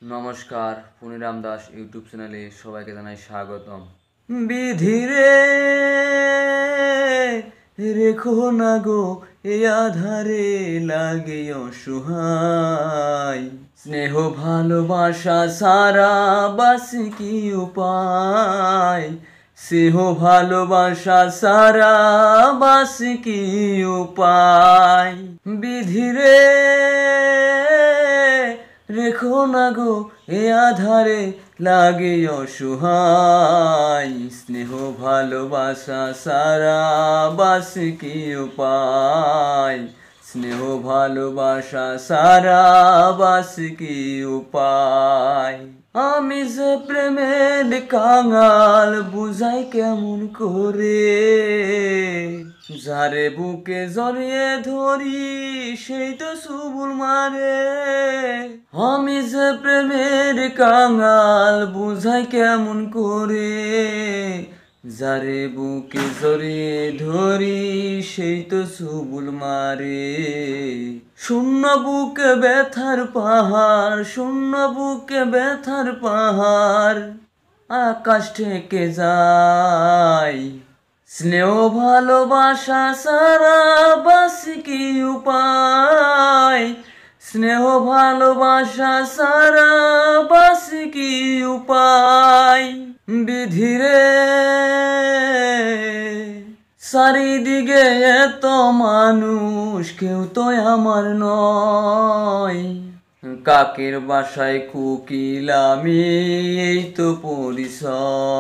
নমস্কার, পুনিরাম দাস ইউটিউব চ্যানেলে সবাইকে জানাই স্বাগতম। বিধিরে রেখো না গো এ আধারে লাগে অসহায়, স্নেহ ভালোবাসা সারা বাসি কি উপায়, স্নেহ ভালোবাসা সারা বাসি কি উপায়। বিধিরে রেখো না গো এ আধারে লাগে অসহায়, স্নেহ ভালোবাসা সারা বাসি কি উপায়, স্নেহ ভালোবাসা সারা বাসি কি উপায়। আমি যে প্রেমের কাঙাল বুঝাই কেমন করে, যারে বুকে জড়িয়ে ধরি সেই তো সুবুল মারে। আমি যে প্রেমের কাঙাল বুঝাই কেমন করে, যারে বুকে জড়িয়ে ধরি সেই তো সুবুল মারে। শূন্য বুকে ব্যথার পাহাড়, শূন্য বুকে ব্যথার পাহাড়, আকাশ থেকে যায়, স্নেহ ভালোবাসা সারা বাসি কি উপায়, স্নেহ ভালোবাসা সারা বাসি কি উপায়। বিধিরে চারিদিকে এত মানুষ কেউ তো আমার নয়, কাকের বাসায় কুকিল আমি এই তো পরিচয়।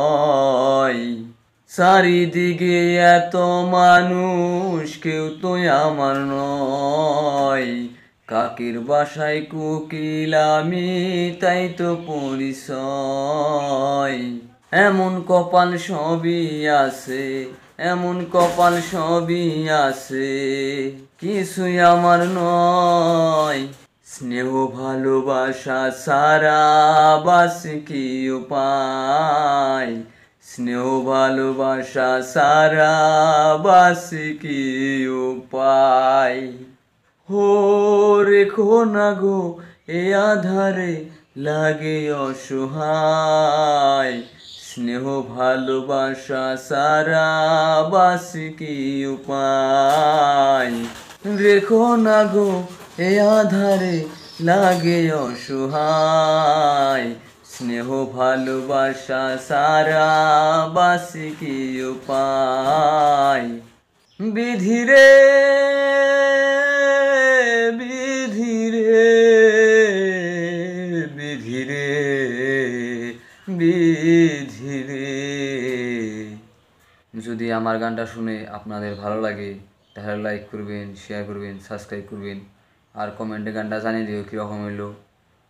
চারিদিকে এত মানুষ কেউ তো আমার নয়, কাকের বাসায় কুকিল আমি তাই তো পরিচয়। এমন কপাল সবই আছে, এমন কপাল সবই আছে, কিছুই আমার নয়, স্নেহ ভালোবাসা সারা বাসি কি উপায়, স্নেহ ভালোবাসা সারা বাসি কি উপায়। হো রেখো না গো এ আধারে লাগে অসহায়, স্নেহ ভালোবাসা সারা বাসি কি উপায়। রেখো না গো এ আধারে লাগে অসহায়, স্নেহ ভালোবাসা সারা বাসি কি উপায়। বিধিরে বিধিরে বিধিরে বিধিরে। যদি আমার গানটা শুনে আপনাদের ভালো লাগে তাহলে লাইক করবেন, শেয়ার করবেন, সাবস্ক্রাইব করবেন, আর কমেন্টে গানটা জানিয়ে দিও কীরকম হইলো।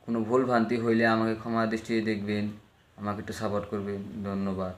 কোনো ভুল ভ্রান্তি হইলে আমাকে ক্ষমা দৃষ্টিতে দেখবেন, আমাকে একটু সাপোর্ট করবেন। ধন্যবাদ।